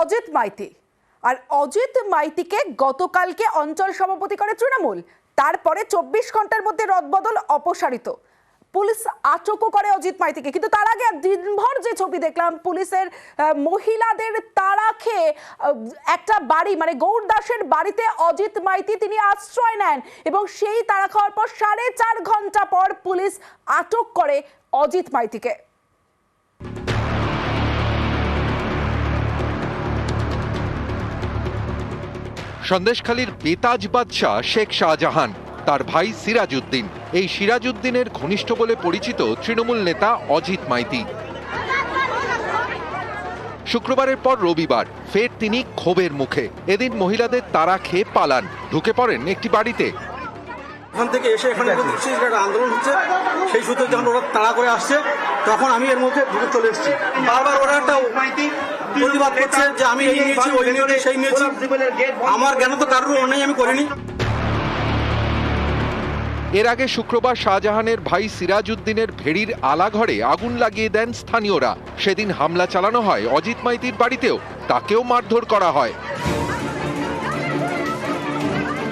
অজিত মাইতি। আর অজিত মাইতিকে গতকালকে অঞ্চল সভাপতি করে তৃণমূল, তারপরে 24 ঘন্টার মধ্যে রদবদল অপসারিত। পুলিশ আটকও করে অজিত মাইতিকে, কিন্তু তার আগে দিনভর যে ছবি দেখলাম পুলিশের মহিলাদের তাড়া খেয়ে একটা বাড়ি মানে গৌর দাসের বাড়িতে অজিত মাইতি তিনি আশ্রয় নেন এবং সেই তাড়া খাওয়ার পর 4.5 ঘন্টা পর পুলিশ আটক করে অজিত মাইতিকে। সন্দেশখালীর বেতাজ বাদশাহ শেখ শাহজাহান, তার ভাই সিরাজউদ্দিন। এই সিরাজউদ্দিনের ঘনিষ্ঠ বলে পরিচিত তৃণমূল নেতা অজিত মাইতি। শুক্রবারের পর রবিবার ফের তিনি ক্ষোভের মুখে। এদিন মহিলাদের তাড়া খেয়ে পালান, ঢুকে পড়েন একটি বাড়িতে। ওখান থেকে এসে এখানে আন্দোলন হচ্ছে, সেই সূত্রে যখন ওরা তাড়া করে আসছে তখন আমি এর মধ্যে ঢুকে চলে এসেছি। বারবার ওরা একটা প্রতিবাদ করছে যে আমি এই নিয়েছি, ওই নিয়েছি, সেই নিয়েছি। আমার জ্ঞান তো কারোর অন্যায় আমি করিনি। এর আগে শুক্রবার শাহজাহানের ভাই সিরাজউদ্দিনের ভেড়ির আলাঘরে আগুন লাগিয়ে দেন স্থানীয়রা। সেদিন হামলা চালানো হয় অজিত মাইতির বাড়িতেও, তাকেও মারধর করা হয়।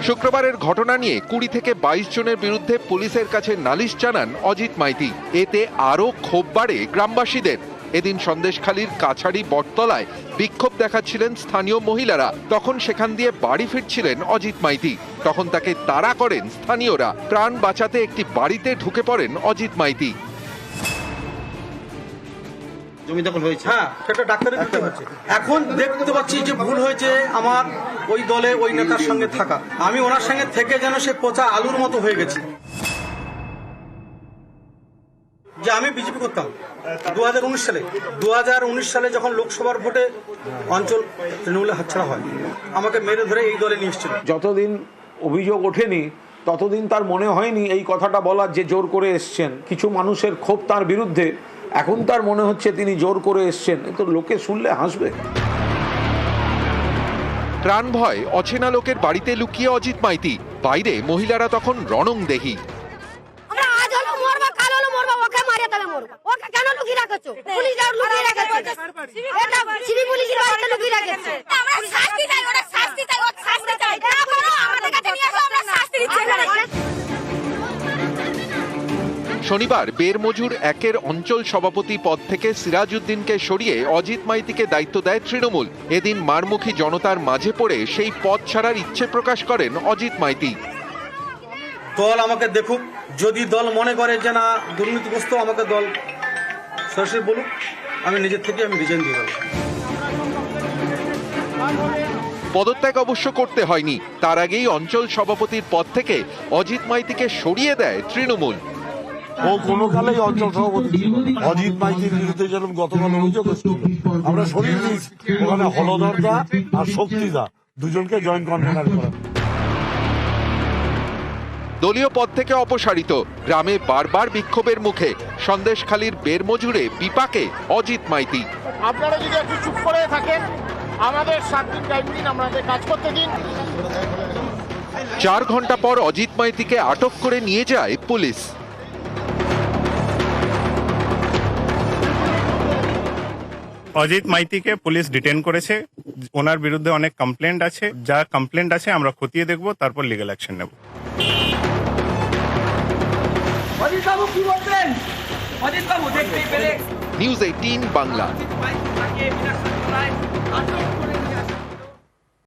শুক্রবারের ঘটনা নিয়ে 20 থেকে 22 জনের বিরুদ্ধে পুলিশের কাছে নালিশ জানান অজিত মাইতি। এতে আরও ক্ষোভ বাড়ে গ্রামবাসীদের। এদিন সন্দেশখালীর কাছাড়ি বটতলায় বিক্ষোভ দেখাচ্ছিলেন স্থানীয় মহিলারা। তখন সেখান দিয়ে বাড়ি ফিরছিলেন অজিত মাইতি। তখন তাকে তাড়া করেন স্থানীয়রা। প্রাণ বাঁচাতে একটি বাড়িতে ঢুকে পড়েন অজিত মাইতি। জমি দখল হয়েছে, হ্যাঁ, সেটা ডাক্তারের করতে হচ্ছে। এখন দেখতে পাচ্ছি যে ভুল হয়েছে আমার ওই দলে ওই নেতার সঙ্গে থাকা। আমি ওনার সঙ্গে থেকে যেন সে পচা আলুর মতো হয়ে গেছি। যে আমি বিজেপি করতাম 2019 সালে যখন লোকসভার ভোটে অঞ্চল তৃণমূলে হাতছাড়া হয়, আমাকে মেরে ধরে এই দলে নিয়ে এসেছিল। যতদিন অভিযোগ ওঠেনি ততদিন তার মনে হয়নি এই কথাটা বলার যে জোর করে এসছেন। কিছু মানুষের ক্ষোভ তার বিরুদ্ধে, এখন তার মনে হচ্ছে তিনি জোর করে এসছেন। তো লোকে শুনলে হাসবে। প্রাণ ভয় অচেনা লোকের বাড়িতে লুকিয়ে অজিত মাইতি। বাইরে মহিলারা তখন রণংদেহী। শনিবার বেরমজুর 1-এর অঞ্চল সভাপতি পদ থেকে সিরাজউদ্দিনকে সরিয়ে অজিত মাইতিকে দায়িত্ব দেয় তৃণমূল। এদিন মারমুখী জনতার মাঝে পড়ে সেই পদ ছাড়ার ইচ্ছে প্রকাশ করেন অজিত মাইতি। দল আমাকে দেখুক, যদি দল মনে করে যে না দুর্নীতিগ্রস্ত, আমাকে দল সরাসরি বলুক, আমি নিজের থেকে আমি রিজাইন দিয়ে দেবো। পদত্যাগ অবশ্য করতে হয়নি। তার আগেই অঞ্চল সভাপতির পদ থেকে অজিত মাইতিকে সরিয়ে দেয় তৃণমূল। ও কোনো কালেই অঞ্চল সভাপতি অজিত মাইতির বিরুদ্ধে যেরকম গতকাল অভিযোগ আমরা সরিয়ে দিয়েছি। ওখানে হলধরদা আর শক্তিদা দুজনকে জয়েন্ট কনভেনার করা। দলীয় পদ থেকে অপসারিত। গ্রামে বারবার বিক্ষোভের মুখে। সন্দেশখালীর বেরমজুরে বিপাকে অজিত মাইতি। আপনারা যদি একটু চুপ করে থাকেন, আমাদের 7 দিন টাইম দিন, আমাদের কাজ করতে দিন। 4 ঘন্টা পর অজিত মাইতিকে আটক করে নিয়ে যায় পুলিশ। অজিত মাইতিকে পুলিশ ডিটেন করেছে। ওনার বিরুদ্ধে অনেক কমপ্লেন্ট আছে। যা কমপ্লেন্ট আছে আমরা খতিয়ে দেখব, তারপর লিগ্যাল অ্যাকশন নেব। নিউজ 18 বাংলা।